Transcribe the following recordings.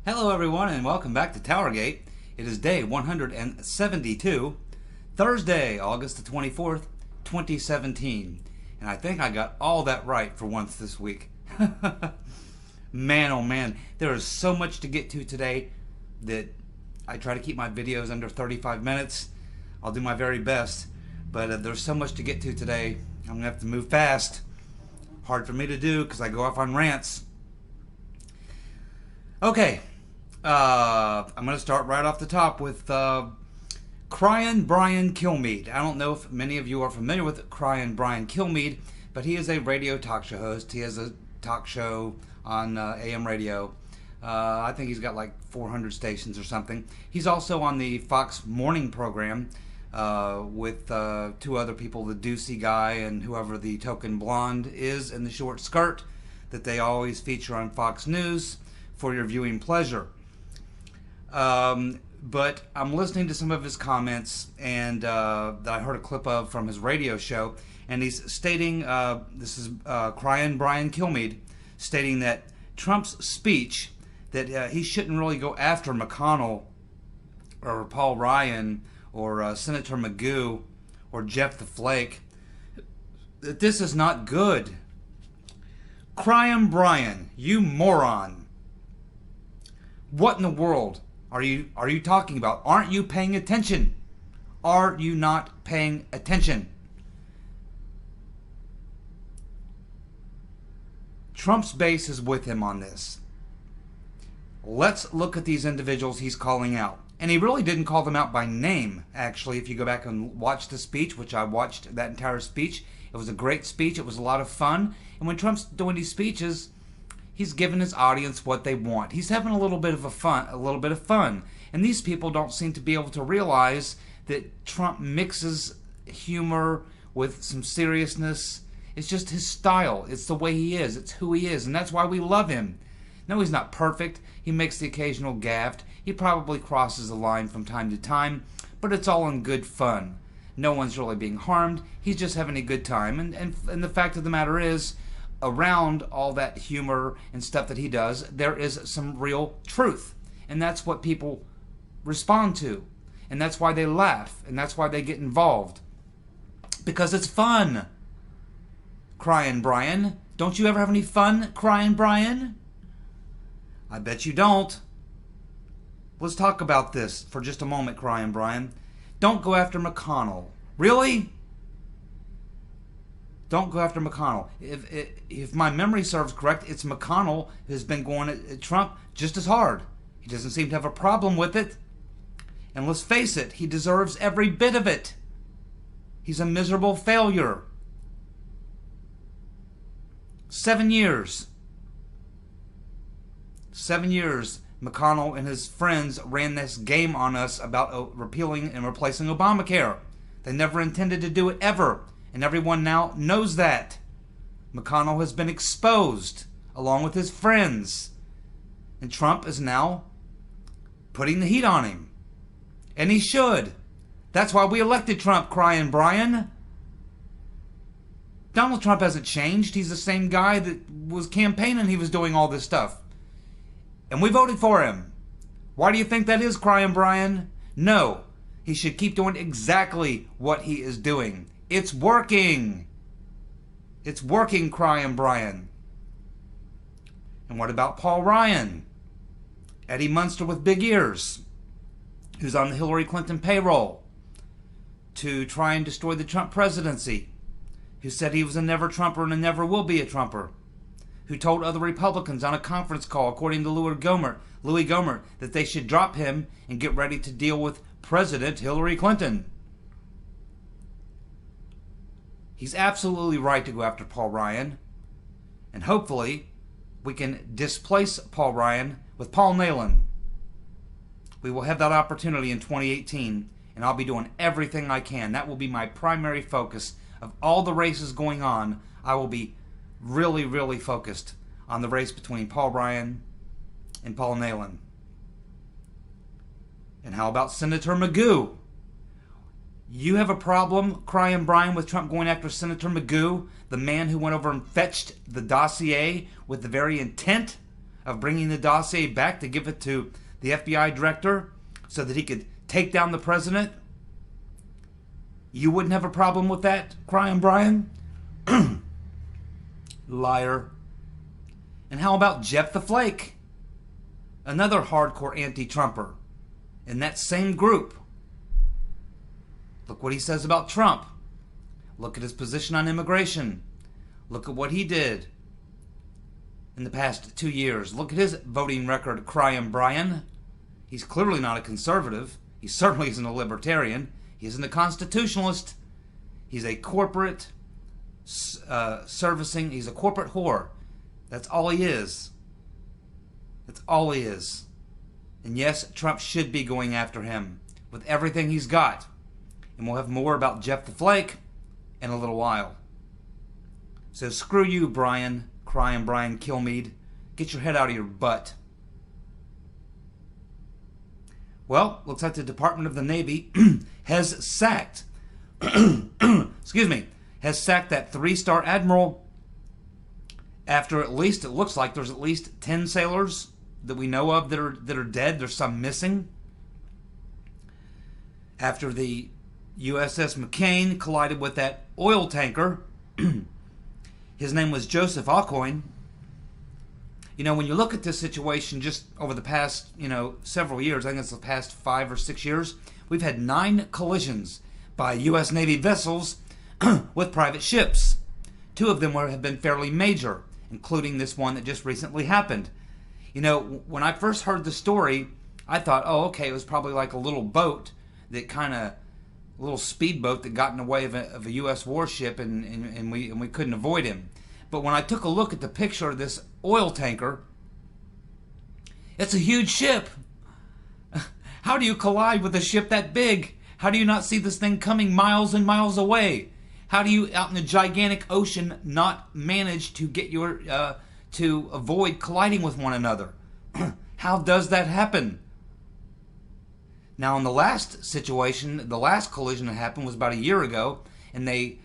Hello everyone and welcome back to TowerGate. It is day 172, Thursday, August the 24th, 2017. And I think I got all that right for once this week. Man, oh man, there is so much to get to today that I try to keep my videos under 35 minutes. I'll do my very best, but there's so much to get to today. I'm going to have to move fast. Hard for me to do because I go off on rants. Okay. I'm going to start right off the top with Crying Brian Kilmeade. I don't know if many of you are familiar with Crying Brian Kilmeade, but he is a radio talk show host. He has a talk show on AM radio. I think he's got like 400 stations or something. He's also on the Fox morning program with two other people, the Deucey guy and whoever the token blonde is in the short skirt that they always feature on Fox News for your viewing pleasure. But I'm listening to some of his comments and that I heard a clip of from his radio show, and he's stating, this is Crying Brian Kilmeade, stating that Trump's speech, that he shouldn't really go after McConnell or Paul Ryan or Senator Magoo or Jeff the Flake, that this is not good. Crying Brian, you moron. What in the world are you talking about? Aren't you paying attention? Are you not paying attention? Trump's base is with him on this. Let's look at these individuals he's calling out. And he really didn't call them out by name, actually, if you go back and watch the speech, which I watched that entire speech. It was a great speech. It was a lot of fun. And when Trump's doing these speeches, he's giving his audience what they want. He's having a little bit of fun. And these people don't seem to be able to realize that Trump mixes humor with some seriousness. It's just his style. It's the way he is. It's who he is. And that's why we love him. No, he's not perfect. He makes the occasional gaffe. He probably crosses the line from time to time. But it's all in good fun. No one's really being harmed. He's just having a good time. And the fact of the matter is, around all that humor and stuff that he does, there is some real truth. And that's what people respond to. And that's why they laugh. And that's why they get involved. Because it's fun. Crying Brian. Don't you ever have any fun, Crying Brian? I bet you don't. Let's talk about this for just a moment, Crying Brian. Don't go after McConnell. Really? Don't go after McConnell. If my memory serves correct, it's McConnell who's been going at Trump just as hard. He doesn't seem to have a problem with it. And let's face it, he deserves every bit of it. He's a miserable failure. 7 years. 7 years, McConnell and his friends ran this game on us about repealing and replacing Obamacare. They never intended to do it ever. And everyone now knows that. McConnell has been exposed, along with his friends. And Trump is now putting the heat on him. And he should. That's why we elected Trump, Crying Brian. Donald Trump hasn't changed. He's the same guy that was campaigning. He was doing all this stuff. And we voted for him. Why do you think that is, Crying Brian? No. He should keep doing exactly what he is doing. It's working. It's working, Crying Brian. And what about Paul Ryan? Eddie Munster with big ears, who's on the Hillary Clinton payroll to try and destroy the Trump presidency, who said he was a never-Trumper and a never will be a Trumper, who told other Republicans on a conference call, according to Louis Gohmert, that they should drop him and get ready to deal with President Hillary Clinton. He's absolutely right to go after Paul Ryan. And hopefully, we can displace Paul Ryan with Paul Nehlen. We will have that opportunity in 2018, and I'll be doing everything I can. That will be my primary focus of all the races going on. I will be really, really focused on the race between Paul Ryan and Paul Nehlen. And how about Senator Magoo? You have a problem, Crying Brian, with Trump going after Senator Magoo, the man who went over and fetched the dossier with the very intent of bringing the dossier back to give it to the FBI director so that he could take down the president? You wouldn't have a problem with that, Crying Brian? Liar. And how about Jeff the Flake? Another hardcore anti-Trumper in that same group. Look what he says about Trump. Look at his position on immigration. Look at what he did in the past 2 years. Look at his voting record, Crying Brian. He's clearly not a conservative. He certainly isn't a libertarian. He isn't a constitutionalist. He's a corporate servicing. He's a corporate whore. That's all he is. That's all he is. And yes, Trump should be going after him with everything he's got. And we'll have more about Jeff the Flake in a little while. So screw you, Brian, Crying Brian Kilmeade. Get your head out of your butt. Well, looks like the Department of the Navy has sacked, excuse me, has sacked that 3-star admiral after at least, it looks like there's at least 10 sailors that we know of that are dead. There's some missing. After the USS McCain collided with that oil tanker, his name was Joseph Aucoin. You know, when you look at this situation just over the past, several years, I think it's the past 5 or 6 years, we've had 9 collisions by U.S. Navy vessels with private ships. 2 of them have been fairly major, including this one that just recently happened. When I first heard the story, I thought, oh, okay, it was probably like a little boat that a little speedboat that got in the way of a U.S. warship and we couldn't avoid him. But when I took a look at the picture of this oil tanker, it's a huge ship. How do you collide with a ship that big? How do you not see this thing coming miles and miles away? How do you, out in the gigantic ocean, not manage to get to avoid colliding with one another? How does that happen? Now, in the last situation, the last collision that happened was about a year ago, and they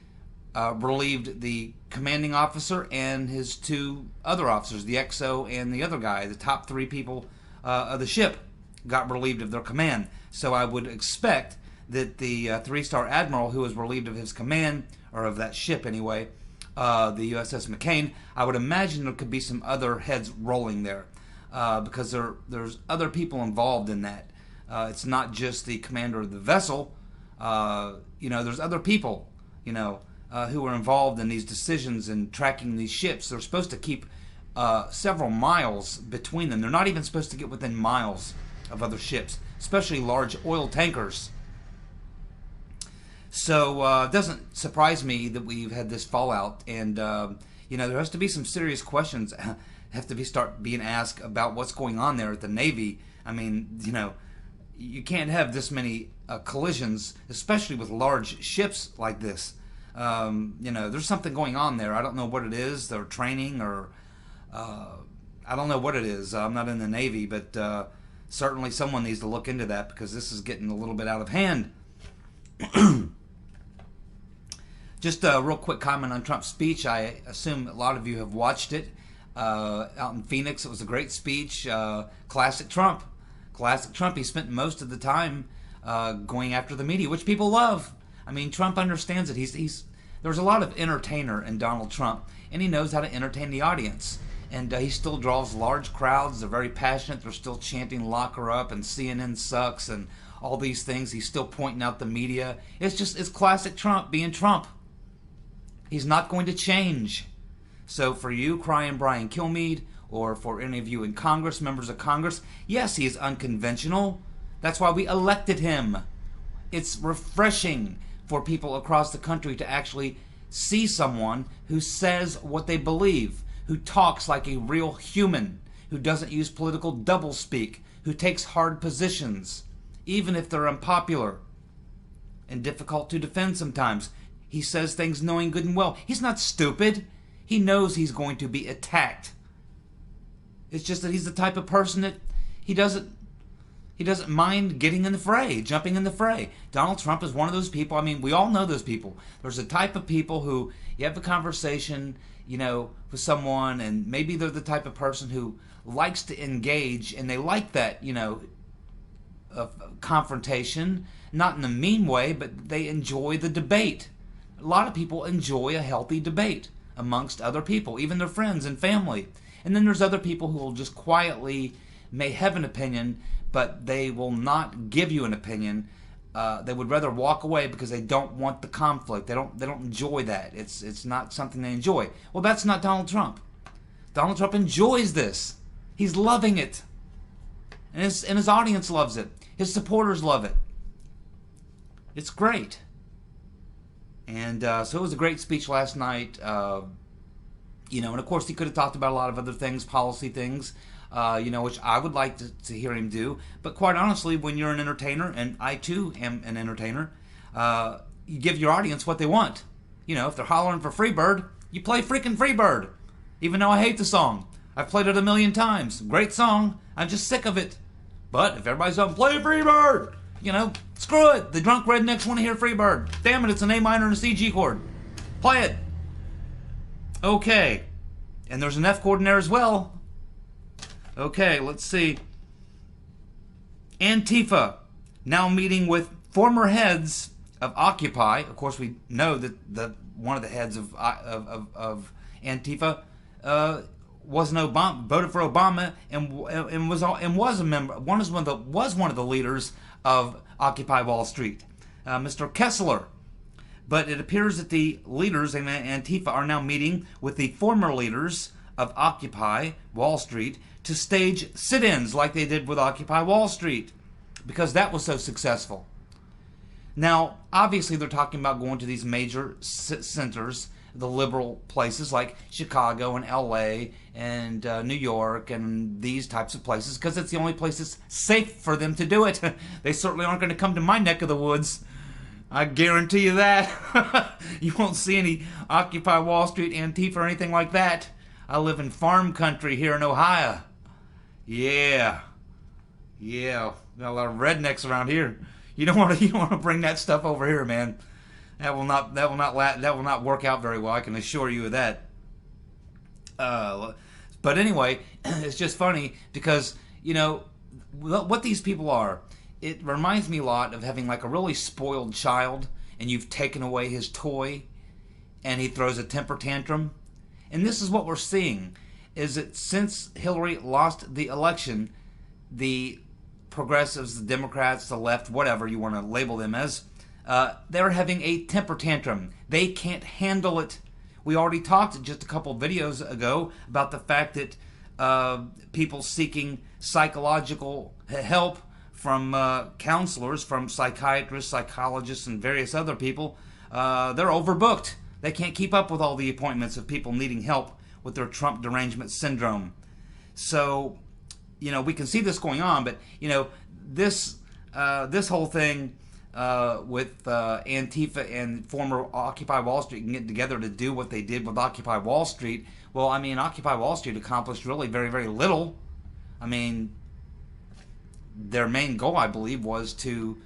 relieved the commanding officer and his 2 other officers, the XO and the other guy. The top 3 people of the ship got relieved of their command. So I would expect that the 3-star admiral who was relieved of his command, or of that ship anyway, the USS McCain, I would imagine there could be some other heads rolling there because there's other people involved in that. It's not just the commander of the vessel. There's other people, who are involved in these decisions and tracking these ships. They're supposed to keep several miles between them. They're not even supposed to get within miles of other ships, especially large oil tankers. So it doesn't surprise me that we've had this fallout, and there has to be some serious questions have to start being asked about what's going on there at the Navy. I mean, you can't have this many collisions, especially with large ships like this. There's something going on there. I don't know what it is. They're training, or I don't know what it is. I'm not in the Navy, but certainly someone needs to look into that because this is getting a little bit out of hand. Just a real quick comment on Trump's speech. I assume a lot of you have watched it. Out in Phoenix, it was a great speech. Classic Trump. Classic Trump. He spent most of the time going after the media, which people love. I mean, Trump understands it. There's a lot of entertainer in Donald Trump, and he knows how to entertain the audience. And he still draws large crowds. They're very passionate. They're still chanting "Lock her up" and CNN sucks and all these things. He's still pointing out the media. It's classic Trump being Trump. He's not going to change. So for you, Crying Brian Kilmeade, or for any of you in Congress, members of Congress, yes, he is unconventional. That's why we elected him. It's refreshing for people across the country to actually see someone who says what they believe, who talks like a real human, who doesn't use political doublespeak, who takes hard positions, even if they're unpopular and difficult to defend sometimes. He says things knowing good and well. He's not stupid. He knows he's going to be attacked. It's just that he's the type of person that he doesn't mind getting in the fray, jumping in the fray. Donald Trump is one of those people. I mean, we all know those people. There's a type of people who you have a conversation, with someone, and maybe they're the type of person who likes to engage, and they like that, confrontation, not in a mean way, but they enjoy the debate. A lot of people enjoy a healthy debate amongst other people, even their friends and family. And then there's other people who will just quietly may have an opinion, but they will not give you an opinion. They would rather walk away because they don't want the conflict. They don't enjoy that. It's not something they enjoy. Well, that's not Donald Trump. Donald Trump enjoys this. He's loving it. And his audience loves it. His supporters love it. It's great. And so it was a great speech last night. And of course he could have talked about a lot of other things, policy things, which I would like to hear him do. But quite honestly, when you're an entertainer, and I too am an entertainer, you give your audience what they want. If they're hollering for Freebird, you play freaking Freebird. Even though I hate the song. I've played it 1,000,000 times. Great song. I'm just sick of it. But if everybody's on play Freebird, screw it. The drunk rednecks want to hear Freebird. Damn it, it's an A minor and a C G chord. Play it. Okay. And there's an F chord in there as well. Okay, let's see. Antifa now meeting with former heads of Occupy. Of course, we know that one of the heads of Antifa was voted for Obama and was a member. Was one of the leaders of Occupy Wall Street, Mr. Kessler. But it appears that the leaders in Antifa are now meeting with the former leaders of Occupy Wall Street to stage sit-ins like they did with Occupy Wall Street, because that was so successful. Now, obviously, they're talking about going to these major centers, the liberal places like Chicago and LA and New York and these types of places, because it's the only place that's safe for them to do it. They certainly aren't going to come to my neck of the woods. I guarantee you that. You won't see any Occupy Wall Street, Antifa, or anything like that. I live in farm country here in Ohio. Yeah. Got a lot of rednecks around here. You don't want to bring that stuff over here, man. That will not work out very well. I can assure you of that. But anyway, it's just funny because what these people are. It reminds me a lot of having like a really spoiled child, and you've taken away his toy, and he throws a temper tantrum. And this is what we're seeing: is that since Hillary lost the election, the progressives, the Democrats, the left, whatever you want to label them as, they're having a temper tantrum. They can't handle it. We already talked just a couple videos ago about the fact that people seeking psychological help from counselors, from psychiatrists, psychologists, and various other people, they're overbooked. They can't keep up with all the appointments of people needing help with their Trump derangement syndrome. So, we can see this going on, but, this whole thing with Antifa and former Occupy Wall Street can get together to do what they did with Occupy Wall Street. Well, Occupy Wall Street accomplished really very, very little. Their main goal, I believe, was to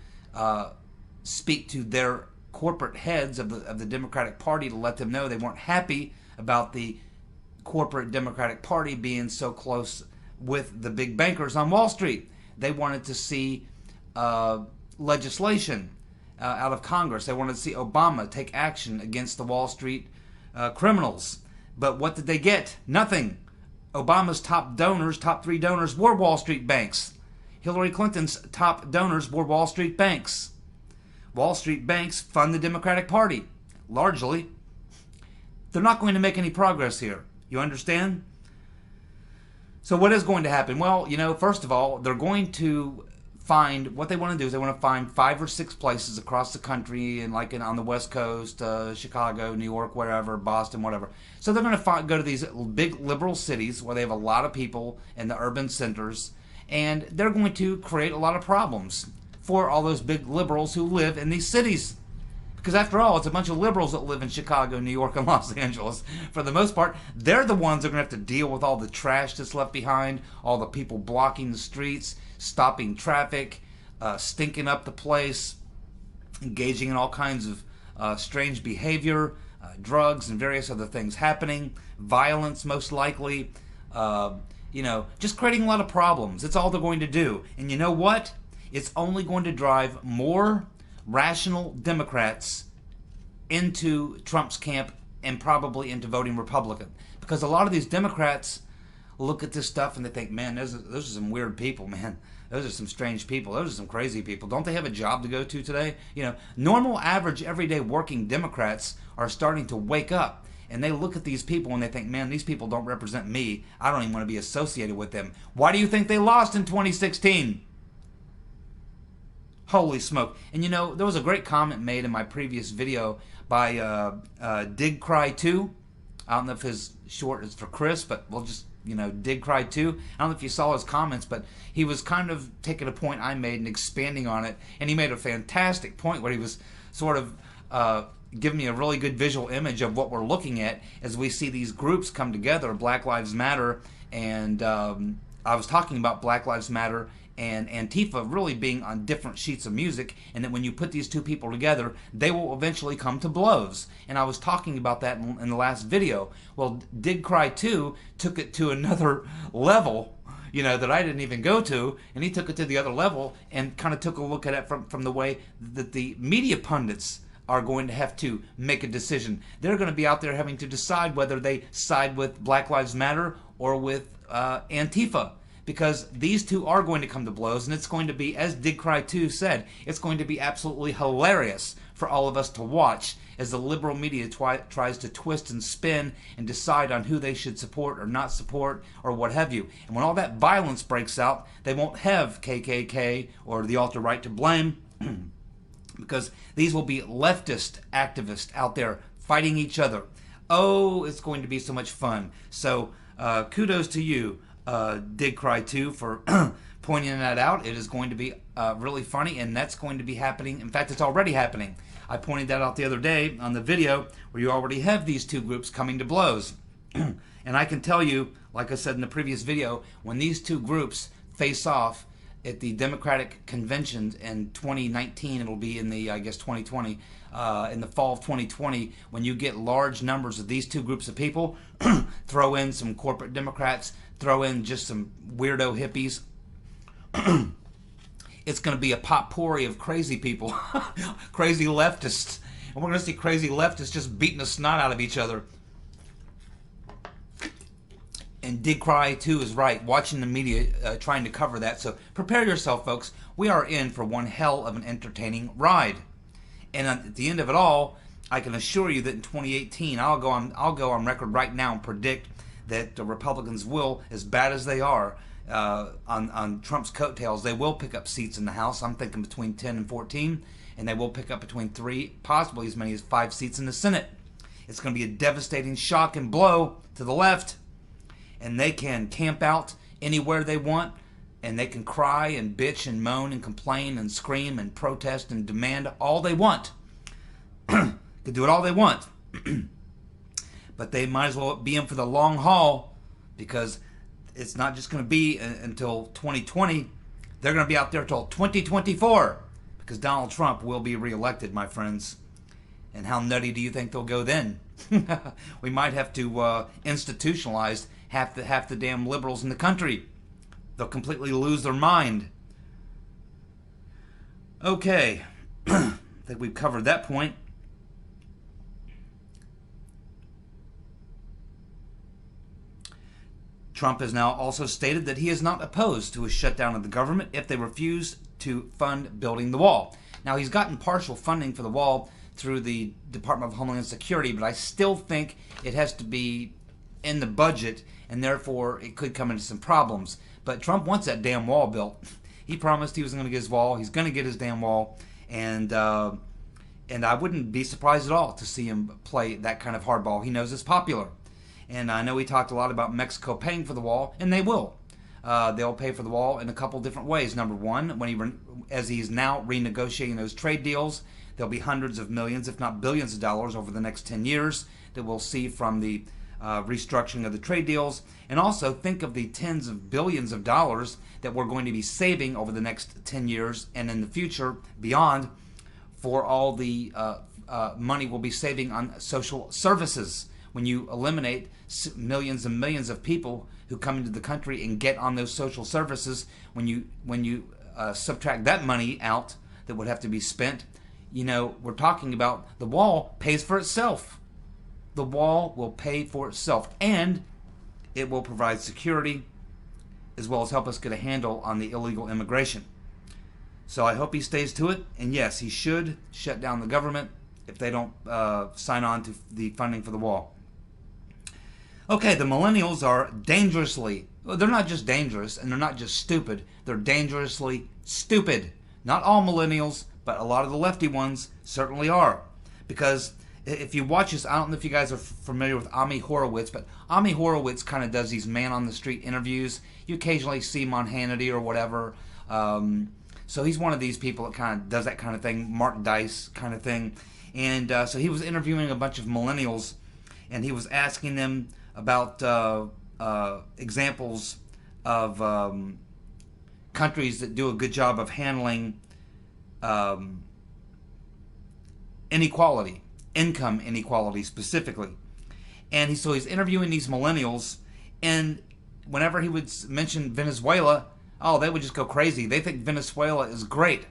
speak to their corporate heads of the Democratic Party to let them know they weren't happy about the corporate Democratic Party being so close with the big bankers on Wall Street. They wanted to see legislation out of Congress. They wanted to see Obama take action against the Wall Street criminals. But what did they get? Nothing. Obama's top 3 donors were Wall Street banks. Hillary Clinton's top donors were Wall Street banks. Wall Street banks fund the Democratic Party, largely. They're not going to make any progress here. You understand? So what is going to happen? Well, first of all, they're going to find, what they want to do is they want to find 5 or 6 places across the country, and on the West Coast, Chicago, New York, wherever, Boston, whatever. So they're going to go to these big liberal cities where they have a lot of people in the urban centers, and they're going to create a lot of problems for all those big liberals who live in these cities. Because after all, it's a bunch of liberals that live in Chicago, New York, and Los Angeles. For the most part, they're the ones that are going to have to deal with all the trash that's left behind, all the people blocking the streets, stopping traffic, stinking up the place, engaging in all kinds of strange behavior, drugs and various other things happening, violence most likely, just creating a lot of problems. It's all they're going to do. And you know what? It's only going to drive more rational Democrats into Trump's camp and probably into voting Republican. Because a lot of these Democrats look at this stuff and they think, man, those are some weird people, man. Those are some strange people. Those are some crazy people. Don't they have a job to go to today? Normal, average, everyday working Democrats are starting to wake up. And they look at these people and they think, man, these people don't represent me. I don't even want to be associated with them. Why do you think they lost in 2016? Holy smoke. And there was a great comment made in my previous video by Dig Cry 2. I don't know if his short is for Chris, but we'll just, Dig Cry 2. I don't know if you saw his comments, but he was kind of taking a point I made and expanding on it. And he made a fantastic point where he was sort of giving me a really good visual image of what we're looking at as we see these groups come together, Black Lives Matter, and I was talking about Black Lives Matter and Antifa really being on different sheets of music, and that when you put these two people together, they will eventually come to blows. And I was talking about that in the last video. Well, Dig Cry 2 took it to another level, that I didn't even go to, and he took it to the other level and kind of took a look at it from the way that the media pundits are going to have to make a decision. They're going to be out there having to decide whether they side with Black Lives Matter or with Antifa. Because these two are going to come to blows, and it's going to be, as Dig Cry 2 said, it's going to be absolutely hilarious for all of us to watch as the liberal media tries to twist and spin and decide on who they should support or not support or what have you. And when all that violence breaks out, they won't have KKK or the alt-right to blame because these will be leftist activists out there fighting each other. Oh, it's going to be so much fun. So kudos to you, Dig Cry 2, for pointing that out. It is going to be really funny, and that's going to be happening. In fact, it's already happening. I pointed that out the other day on the video where you already have these two groups coming to blows. And I can tell you, like I said in the previous video, when these two groups face off at the Democratic convention in 2019, it'll be in the, 2020, in the fall of 2020, when you get large numbers of these two groups of people, throw in some corporate Democrats, throw in just some weirdo hippies, it's going to be a potpourri of crazy people, crazy leftists. And we're going to see crazy leftists just beating the snot out of each other. And Dig Cry 2 is right, watching the media trying to cover that. So prepare yourself, folks. We are in for one hell of an entertaining ride. And at the end of it all, I can assure you that in 2018, I'll go on record right now and predict that the Republicans will, as bad as they are, on Trump's coattails, they will pick up seats in the House. I'm thinking between 10 and 14, and they will pick up between 3, possibly as many as 5 seats in the Senate. It's going to be a devastating shock and blow to the left, and they can camp out anywhere they want, and they can cry and bitch and moan and complain and scream and protest and demand all they want. They do it all they want. But they might as well be in for the long haul, because it's not just going to be until 2020. They're going to be out there until 2024, because Donald Trump will be reelected, my friends. And how nutty do you think they'll go then? We might have to institutionalize half the damn liberals in the country. They'll completely lose their mind. Okay, I think we've covered that point. Trump has now also stated that he is not opposed to a shutdown of the government if they refuse to fund building the wall. Now, he's gotten partial funding for the wall through the Department of Homeland Security, but I still think it has to be in the budget, and therefore it could come into some problems. But Trump wants that damn wall built. He promised he was going to get his wall. He's going to get his damn wall, and I wouldn't be surprised at all to see him play that kind of hardball. He knows it's popular. And I know he talked a lot about Mexico paying for the wall, and they will. They'll pay for the wall in a couple different ways. Number one, as he's now renegotiating those trade deals, there'll be hundreds of millions, if not billions of dollars over the next 10 years that we'll see from the restructuring of the trade deals. And also think of the tens of billions of dollars that we're going to be saving over the next 10 years and in the future beyond for all the money we'll be saving on social services. when you eliminate millions and millions of people who come into the country and get on those social services, when you subtract that money out that would have to be spent, we're talking about the wall pays for itself. The wall will pay for itself, and it will provide security as well as help us get a handle on the illegal immigration. So I hope he stays to it, and yes, he should shut down the government if they don't sign on to the funding for the wall. Okay, the millennials are dangerously, they're not just dangerous and they're not just stupid, they're dangerously stupid. Not all millennials, but a lot of the lefty ones certainly are. Because if you watch this, I don't know if you guys are familiar with Ami Horowitz, but Ami Horowitz kind of does these man-on-the-street interviews. You occasionally see him on Hannity or whatever. So he's one of these people that kind of does that kind of thing, Mark Dice kind of thing. And so he was interviewing a bunch of millennials, and he was asking them about examples of countries that do a good job of handling inequality, income inequality specifically. And so he's interviewing these millennials, and whenever he would mention Venezuela, oh, they would just go crazy. They think Venezuela is great.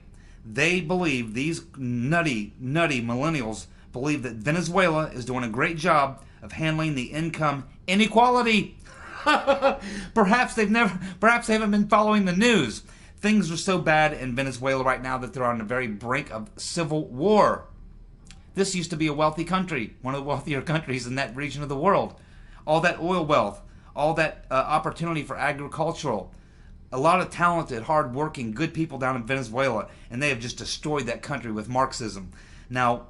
They believe, these nutty millennials believe that Venezuela is doing a great job of handling the income inequality. Perhaps they haven't been following the news. Things are so bad in Venezuela right now that they're on the very brink of civil war. This used to be a wealthy country, one of the wealthier countries in that region of the world. All that oil wealth, all that opportunity for agricultural, a lot of talented, hard-working, good people down in Venezuela, and they have just destroyed that country with Marxism. Now,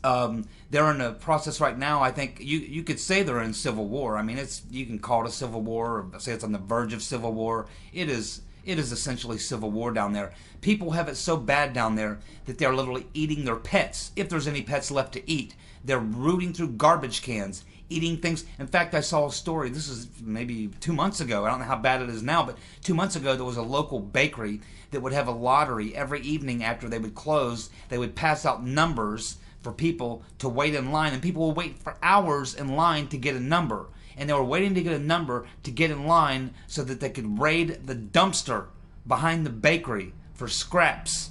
they're in a process right now. I think you could say they're in civil war. I mean, you can call it a civil war, or say it's on the verge of civil war. It is essentially civil war down there. People have it so bad down there that they're literally eating their pets, if there's any pets left to eat. They're rooting through garbage cans, eating things. In fact, I saw a story, this is maybe 2 months ago, I don't know how bad it is now, but 2 months ago there was a local bakery that would have a lottery every evening after they would close. They would pass out numbers for people to wait in line, and people would wait for hours in line to get a number. And they were waiting to get a number to get in line so that they could raid the dumpster behind the bakery for scraps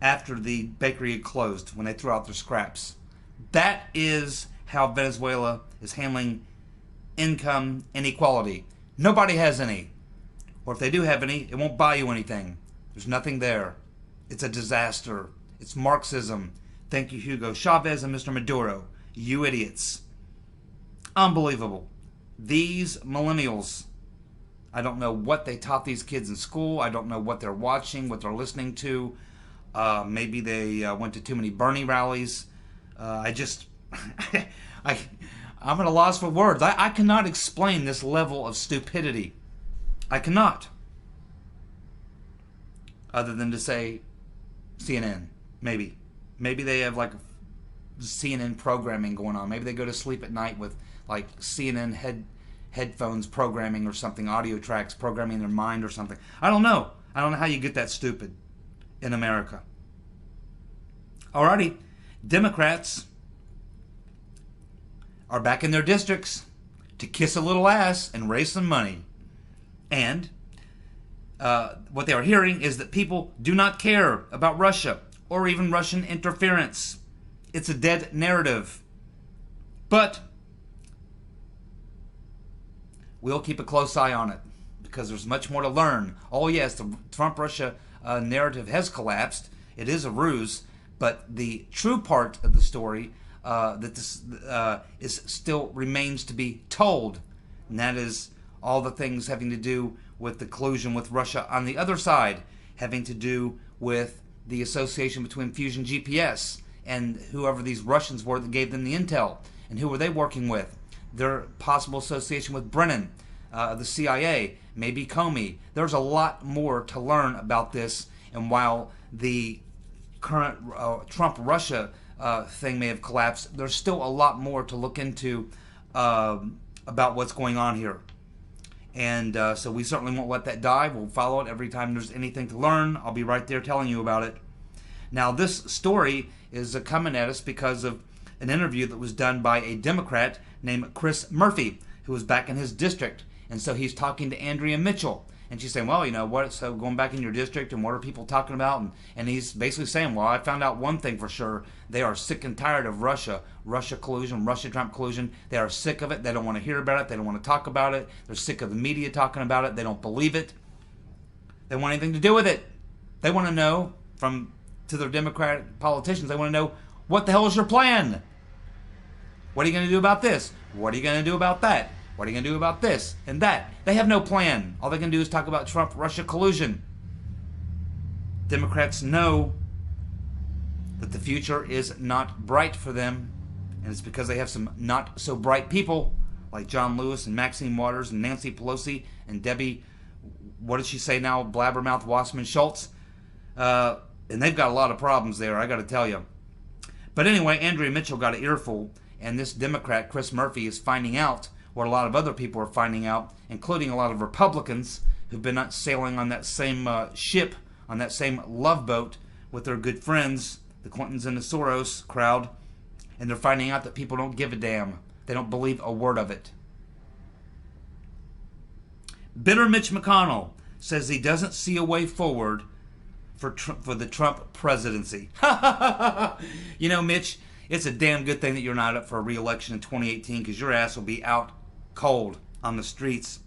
after the bakery had closed, when they threw out their scraps. That is how Venezuela is handling income inequality. Nobody has any. Or if they do have any, it won't buy you anything. There's nothing there. It's a disaster. It's Marxism. Thank you, Hugo Chavez and Mr. Maduro. You idiots. Unbelievable. These millennials, I don't know what they taught these kids in school. I don't know what they're watching, what they're listening to. Maybe they went to too many Bernie rallies. I'm at a loss for words. I cannot explain this level of stupidity. I cannot. Other than to say CNN. Maybe. Maybe they have like CNN programming going on. Maybe they go to sleep at night with like CNN headphones programming or something, audio tracks programming their mind or something. I don't know. I don't know how you get that stupid in America. Alrighty. Democrats are back in their districts to kiss a little ass and raise some money. And what they are hearing is that people do not care about Russia or even Russian interference. It's a dead narrative. But we'll keep a close eye on it because there's much more to learn. Oh yes, the Trump-Russia narrative has collapsed. It is a ruse, but the true part of the story that this is still remains to be told, and that is all the things having to do with the collusion with Russia on the other side, having to do with the association between Fusion GPS and whoever these Russians were that gave them the intel, and who were they working with? Their possible association with Brennan, the CIA, maybe Comey. There's a lot more to learn about this, and while the current Trump-Russia thing may have collapsed, there's still a lot more to look into about what's going on here. And so we certainly won't let that die. We'll follow it every time there's anything to learn. I'll be right there telling you about it. Now, this story is coming at us because of an interview that was done by a Democrat named Chris Murphy, who was back in his district. And so he's talking to Andrea Mitchell. And she's saying, well, you know, what? So going back in your district, and what are people talking about? And he's basically saying, well, I found out one thing for sure. They are sick and tired of Russia collusion, Russia-Trump collusion. They are sick of it. They don't want to hear about it. They don't want to talk about it. They're sick of the media talking about it. They don't believe it. They don't want anything to do with it. They want to know, to their Democratic politicians, they want to know, what the hell is your plan? What are you going to do about this? What are you going to do about that? What are you going to do about this and that? They have no plan. All they can do is talk about Trump-Russia collusion. Democrats know that the future is not bright for them, and it's because they have some not so bright people like John Lewis and Maxine Waters and Nancy Pelosi and Debbie, what did she say now, Blabbermouth Wasserman Schultz, and they've got a lot of problems there, I got to tell you. But anyway, Andrea Mitchell got an earful, and this Democrat, Chris Murphy, is finding out what a lot of other people are finding out, including a lot of Republicans who've been sailing on that same ship, on that same love boat with their good friends, the Clintons and the Soros crowd, and they're finding out that people don't give a damn. They don't believe a word of it. Bitter Mitch McConnell says he doesn't see a way forward for the Trump presidency. You know, Mitch, it's a damn good thing that you're not up for a re-election in 2018, because your ass will be out cold on the streets.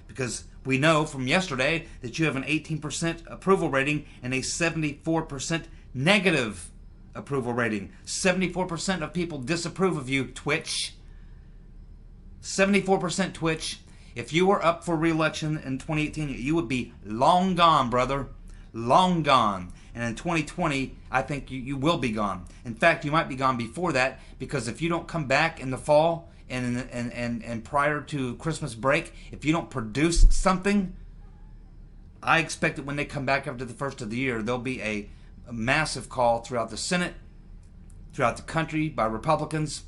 Because we know from yesterday that you have an 18% approval rating and a 74% negative approval rating. 74% of people disapprove of you, Twitch. 74% Twitch. If you were up for re-election in 2018, you would be long gone, brother. Long gone. And in 2020, I think you will be gone. In fact, you might be gone before that, because if you don't come back in the fall and prior to Christmas break, if you don't produce something, I expect that when they come back after the first of the year, there'll be a massive call throughout the Senate, throughout the country by Republicans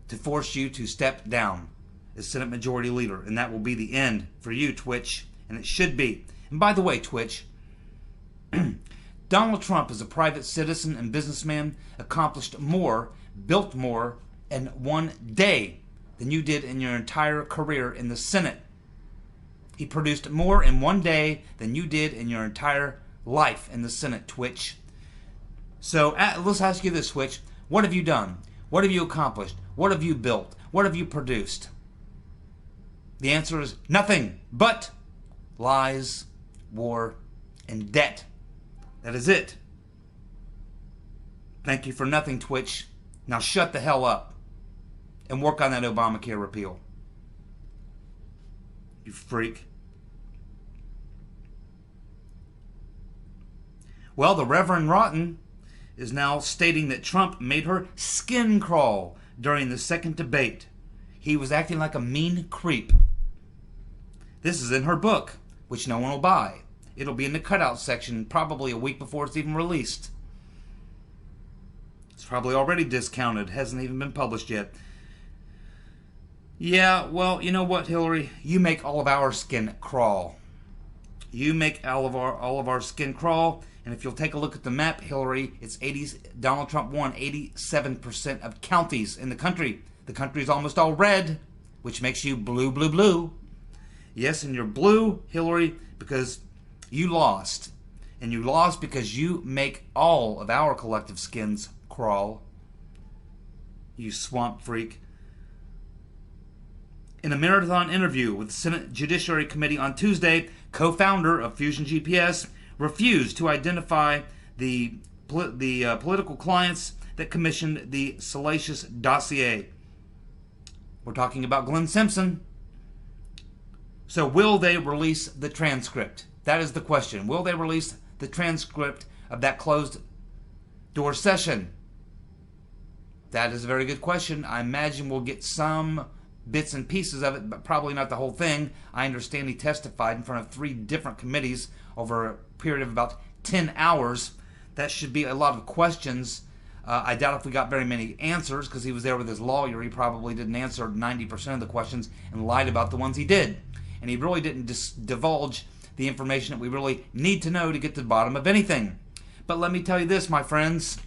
to force you to step down as Senate Majority Leader. And that will be the end for you, Twitch. And it should be. And by the way, Twitch, Donald Trump, as a private citizen and businessman, accomplished more, built more in one day than you did in your entire career in the Senate. He produced more in one day than you did in your entire life in the Senate, Twitch. So let's ask you this, Twitch. What have you done? What have you accomplished? What have you built? What have you produced? The answer is nothing but lies, war, and debt. That is it. Thank you for nothing, Twitch. Now shut the hell up and work on that Obamacare repeal. You freak. Well, the Reverend Rotten is now stating that Trump made her skin crawl during the second debate. He was acting like a mean creep. This is in her book, which no one will buy. It'll be in the cutout section probably a week before it's even released. It's probably already discounted. Hasn't even been published yet. Yeah, well, you know what, Hillary? You make all of our skin crawl. You make all of our skin crawl. And if you'll take a look at the map, Hillary, it's 80s. Donald Trump won 87% of counties in the country. The country is almost all red, which makes you blue, blue, blue. Yes, and you're blue, Hillary, because you lost. And you lost because you make all of our collective skins crawl. You swamp freak. In a marathon interview with the Senate Judiciary Committee on Tuesday, co-founder of Fusion GPS refused to identify the political clients that commissioned the salacious dossier. We're talking about Glenn Simpson. So will they release the transcript? That is the question. Will they release the transcript of that closed door session? That is a very good question. I imagine we'll get some bits and pieces of it, but probably not the whole thing. I understand he testified in front of 3 different committees over a period of about 10 hours. That should be a lot of questions. I doubt if we got very many answers, because he was there with his lawyer. He probably didn't answer 90% of the questions and lied about the ones he did. And he really didn't divulge the information that we really need to know to get to the bottom of anything. But let me tell you this, my friends.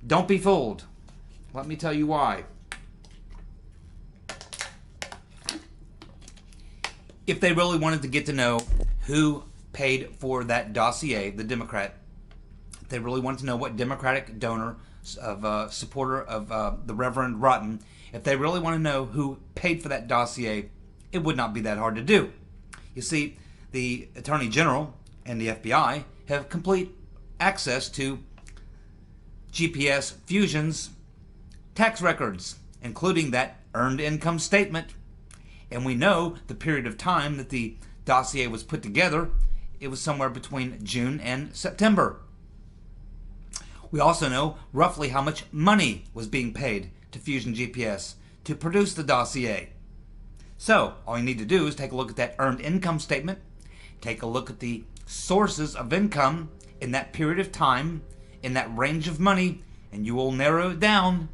Don't be fooled. Let me tell you why. If they really wanted to get to know who paid for that dossier, the Democrat, if they really wanted to know what Democratic donor, supporter of the Reverend Rotten, if they really want to know who paid for that dossier, it would not be that hard to do. You see, the Attorney General and the FBI have complete access to GPS Fusion's tax records, including that earned income statement. And we know the period of time that the dossier was put together. It was somewhere between June and September. We also know roughly how much money was being paid to Fusion GPS to produce the dossier. So, all you need to do is take a look at that earned income statement, take a look at the sources of income in that period of time, in that range of money, and you will narrow it down.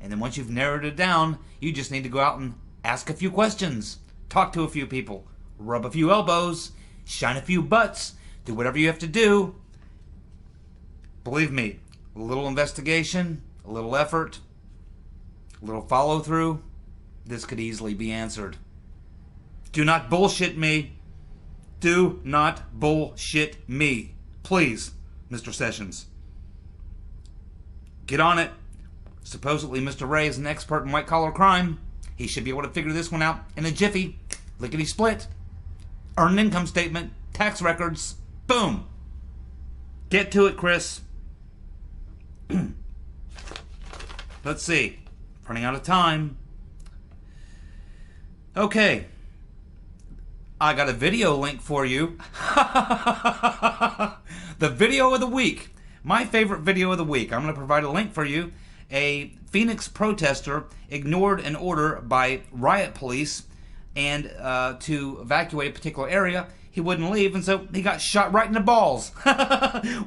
And then once you've narrowed it down, you just need to go out and ask a few questions, talk to a few people, rub a few elbows, shine a few butts, do whatever you have to do. Believe me, a little investigation, a little effort, a little follow through, this could easily be answered. Do not bullshit me. Do not bullshit me. Please, Mr. Sessions. Get on it. Supposedly Mr. Ray is an expert in white-collar crime. He should be able to figure this one out in a jiffy. Lickety-split. Earned income statement. Tax records. Boom. Get to it, Chris. Let's see. Running out of time. Okay. I got a video link for you. The video of the week. My favorite video of the week. I'm going to provide a link for you. A Phoenix protester ignored an order by riot police and to evacuate a particular area. He wouldn't leave, and so he got shot right in the balls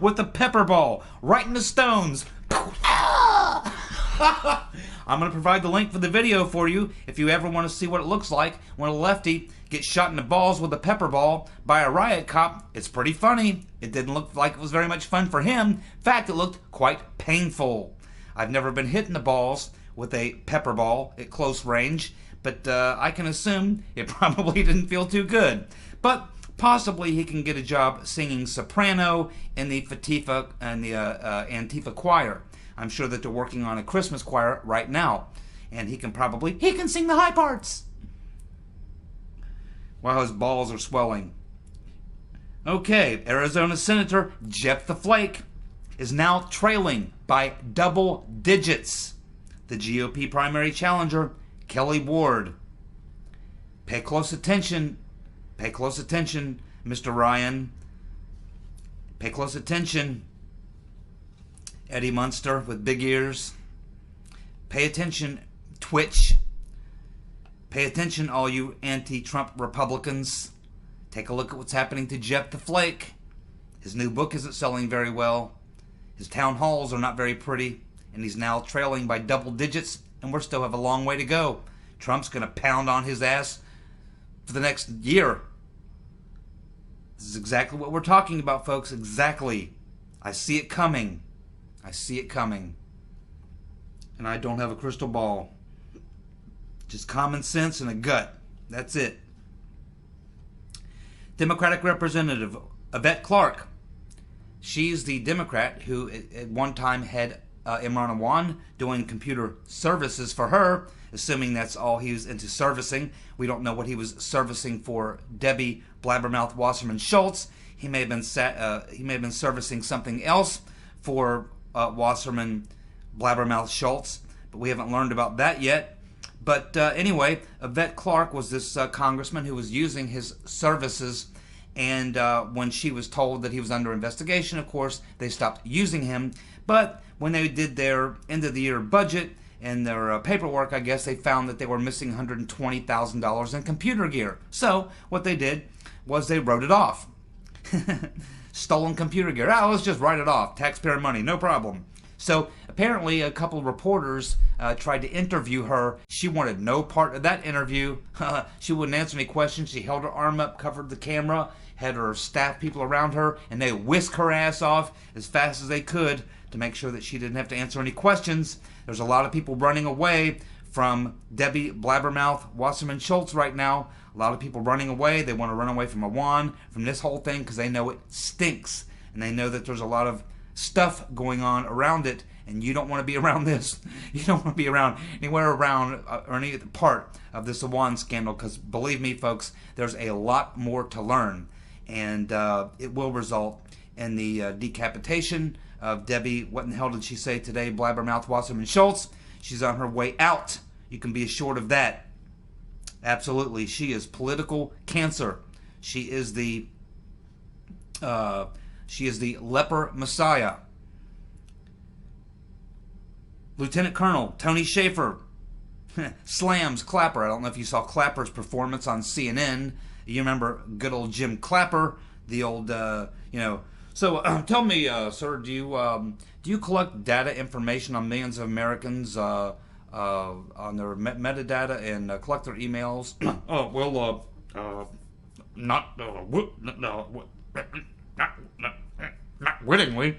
with a pepper ball, right in the stones. I'm going to provide the link for the video for you if you ever want to see what it looks like when a lefty gets shot in the balls with a pepper ball by a riot cop. It's pretty funny. It didn't look like it was very much fun for him. In fact, it looked quite painful. I've never been hit in the balls with a pepper ball at close range, but I can assume it probably didn't feel too good. But possibly he can get a job singing soprano in the Fatifa and the Antifa choir. I'm sure that they're working on a Christmas choir right now, and he can sing the high parts while his balls are swelling. Okay, Arizona Senator Jeff the Flake is now trailing by double digits the GOP primary challenger, Kelly Ward. Pay close attention, Mr. Ryan. Pay close attention, Eddie Munster with big ears. Pay attention, Twitch. Pay attention, all you anti-Trump Republicans. Take a look at what's happening to Jeff the Flake. His new book isn't selling very well. His town halls are not very pretty. And he's now trailing by double digits. And we still have a long way to go. Trump's going to pound on his ass for the next year. This is exactly what we're talking about, folks. Exactly. I see it coming. I see it coming. And I don't have a crystal ball. Just common sense and a gut. That's it. Democratic Representative Yvette Clarke. She's the Democrat who at one time had Imran Awan doing computer services for her, assuming that's all he was into servicing. We don't know what he was servicing for Debbie Blabbermouth Wasserman Schultz. He may have been servicing something else for Wasserman Blabbermouth Schultz, but we haven't learned about that yet. But anyway, Yvette Clarke was this congressman who was using his services, and when she was told that he was under investigation, of course, they stopped using him. But when they did their end-of-the-year budget and their paperwork, I guess they found that they were missing $120,000 in computer gear. So what they did was they wrote it off. Stolen computer gear. Let's just write it off. Taxpayer money, no problem. So apparently a couple of reporters tried to interview her. She wanted no part of that interview. She wouldn't answer any questions. She held her arm up, covered the camera, had her staff people around her, and they whisked her ass off as fast as they could to make sure that she didn't have to answer any questions. There's a lot of people running away from Debbie Blabbermouth Wasserman Schultz right now. A lot of people running away. They want to run away from Iran, from this whole thing, because they know it stinks. And they know that there's a lot of stuff going on around it, and you don't want to be around this. You don't want to be around anywhere around or any part of this Iran scandal, because believe me, folks, there's a lot more to learn. And it will result in the decapitation of Debbie, what in the hell did she say today, Blabbermouth Wasserman Schultz. She's on her way out. You can be assured of that. Absolutely. She is political cancer. She is the leper messiah. Lieutenant Colonel Tony Shaffer slams Clapper. I don't know if you saw Clapper's performance on CNN. You remember good old Jim Clapper, the old, So tell me, sir, do you collect data information on millions of Americans on their metadata and collect their emails? Not wittingly.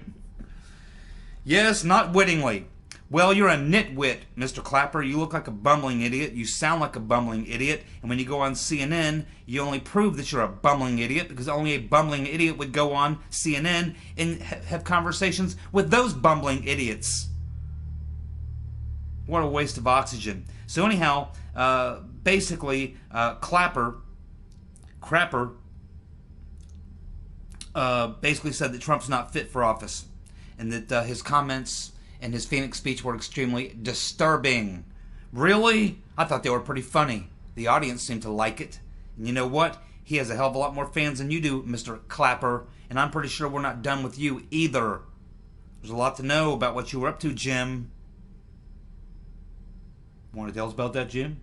Yes, not wittingly. Well, you're a nitwit, Mr. Clapper. You look like a bumbling idiot. You sound like a bumbling idiot. And when you go on CNN, you only prove that you're a bumbling idiot because only a bumbling idiot would go on CNN and have conversations with those bumbling idiots. What a waste of oxygen. So anyhow, basically, Crapper basically said that Trump's not fit for office and that his comments and his Phoenix speech were extremely disturbing. Really? I thought they were pretty funny. The audience seemed to like it. And you know what? He has a hell of a lot more fans than you do, Mr. Clapper. And I'm pretty sure we're not done with you either. There's a lot to know about what you were up to, Jim. Want to tell us about that, Jim?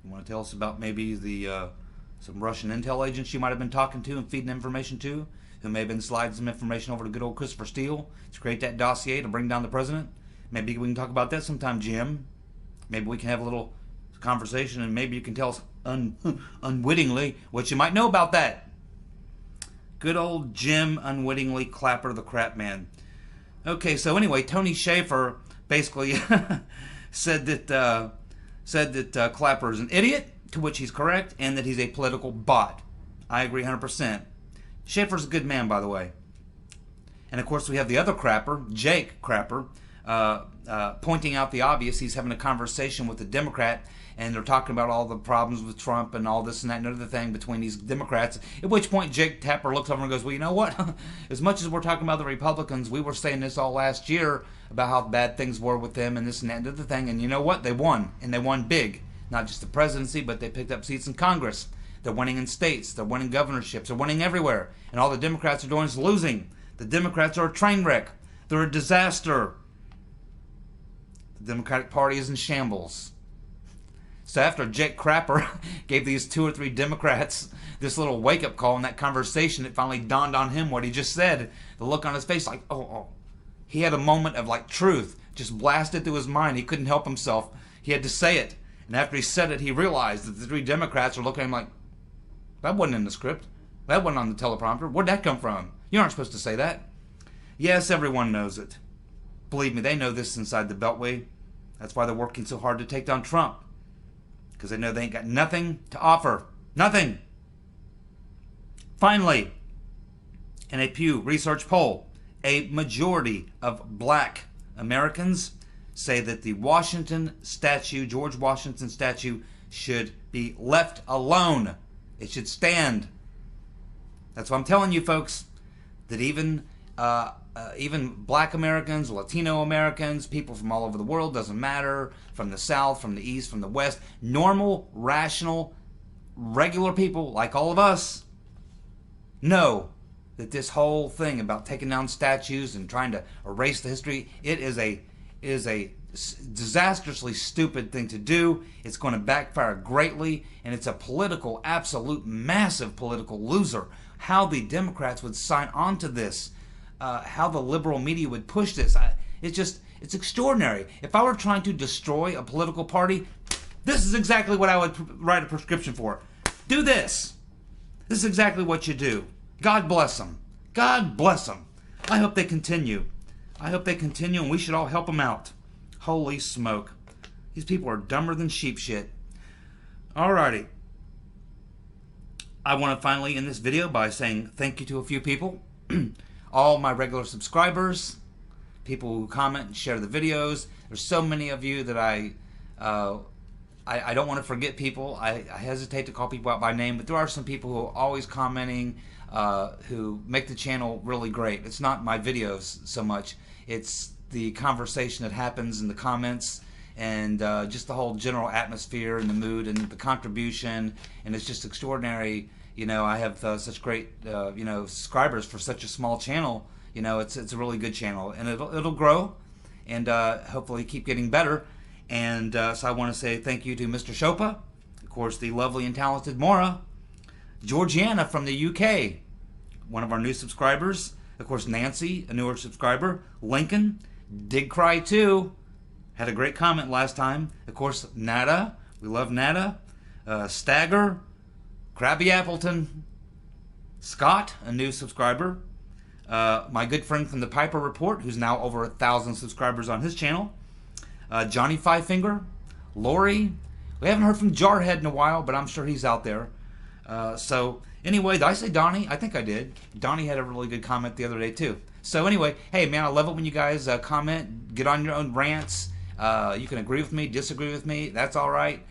You want to tell us about maybe the some Russian intel agents you might have been talking to and feeding information to, who may have been sliding some information over to good old Christopher Steele to create that dossier to bring down the president? Maybe we can talk about that sometime, Jim. Maybe we can have a little conversation and maybe you can tell us unwittingly what you might know about that. Good old Jim Unwittingly Clapper the Crap Man. Okay, so anyway, Tony Shaffer basically said that Clapper is an idiot, to which he's correct, and that he's a political bot. I agree 100%. Schaefer's a good man, by the way. And of course we have the other crapper, Jake Crapper, pointing out the obvious. He's having a conversation with a Democrat, and they're talking about all the problems with Trump and all this and that and other thing between these Democrats. At which point Jake Tapper looks over and goes, well, you know what? As much as we're talking about the Republicans, we were saying this all last year about how bad things were with them and this and that and other thing. And you know what? They won. And they won big. Not just the presidency, but they picked up seats in Congress. They're winning in states. They're winning governorships. They're winning everywhere. And all the Democrats are doing is losing. The Democrats are a train wreck. They're a disaster. The Democratic Party is in shambles. So after Jake Crapper gave these 2 or 3 Democrats this little wake-up call in that conversation, it finally dawned on him what he just said. The look on his face like, oh. He had a moment of like truth just blasted through his mind. He couldn't help himself. He had to say it. And after he said it, he realized that the 3 Democrats are looking at him like, that wasn't in the script. That wasn't on the teleprompter. Where'd that come from? You aren't supposed to say that. Yes, everyone knows it. Believe me, they know this inside the Beltway. That's why they're working so hard to take down Trump. Because they know they ain't got nothing to offer. Nothing. Finally, in a Pew Research poll, a majority of black Americans say that the Washington statue, George Washington statue, should be left alone. It should stand. That's what I'm telling you, folks, that even black Americans, Latino Americans, people from all over the world, doesn't matter, from the South, from the East, from the West, normal, rational, regular people like all of us know that this whole thing about taking down statues and trying to erase the history, it is a disastrously stupid thing to do. It's going to backfire greatly, and it's a political, absolute, massive political loser. How the Democrats would sign on to this, how the liberal media would push this, It's extraordinary. If I were trying to destroy a political party, this is exactly what I would write a prescription for. Do this. This is exactly what you do. God bless them. God bless them. I hope they continue. I hope they continue, and we should all help them out. Holy smoke. These people are dumber than sheep shit. Alrighty. I want to finally end this video by saying thank you to a few people. All my regular subscribers, people who comment and share the videos. There's so many of you that I don't want to forget people. I hesitate to call people out by name, but there are some people who are always commenting, who make the channel really great. It's not my videos so much. It's the conversation that happens in the comments, and just the whole general atmosphere and the mood and the contribution, and it's just extraordinary. You know, I have such great subscribers for such a small channel. You know, it's a really good channel, and it'll grow, and hopefully keep getting better. And so I want to say thank you to Mr. Chopa, of course, the lovely and talented Maura, Georgiana from the UK, one of our new subscribers, of course Nancy, a newer subscriber, Lincoln, Dig Cry 2, had a great comment last time, of course Nada, we love Nada, Stagger, Krabby Appleton, Scott, a new subscriber, my good friend from the Piper Report, who's now over 1,000 subscribers on his channel, Johnny Five Finger, Lori. We haven't heard from Jarhead in a while, but I'm sure he's out there. So anyway, did I say Donnie? I think I did. Donnie had a really good comment the other day too. So anyway, hey man, I love it when you guys comment, get on your own rants. You can agree with me, disagree with me. That's all right.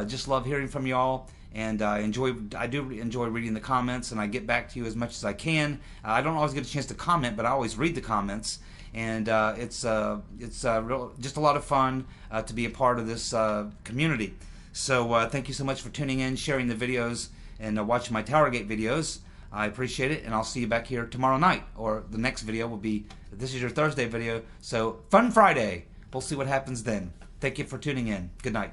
Just love hearing from y'all. And I do enjoy reading the comments, and I get back to you as much as I can. I don't always get a chance to comment, but I always read the comments, and it's just a lot of fun to be a part of this community. So thank you so much for tuning in, sharing the videos, and watching my TowerGate videos. I appreciate it, and I'll see you back here tomorrow night, or the next video will be, this is your Thursday video, so Fun Friday. We'll see what happens then. Thank you for tuning in. Good night.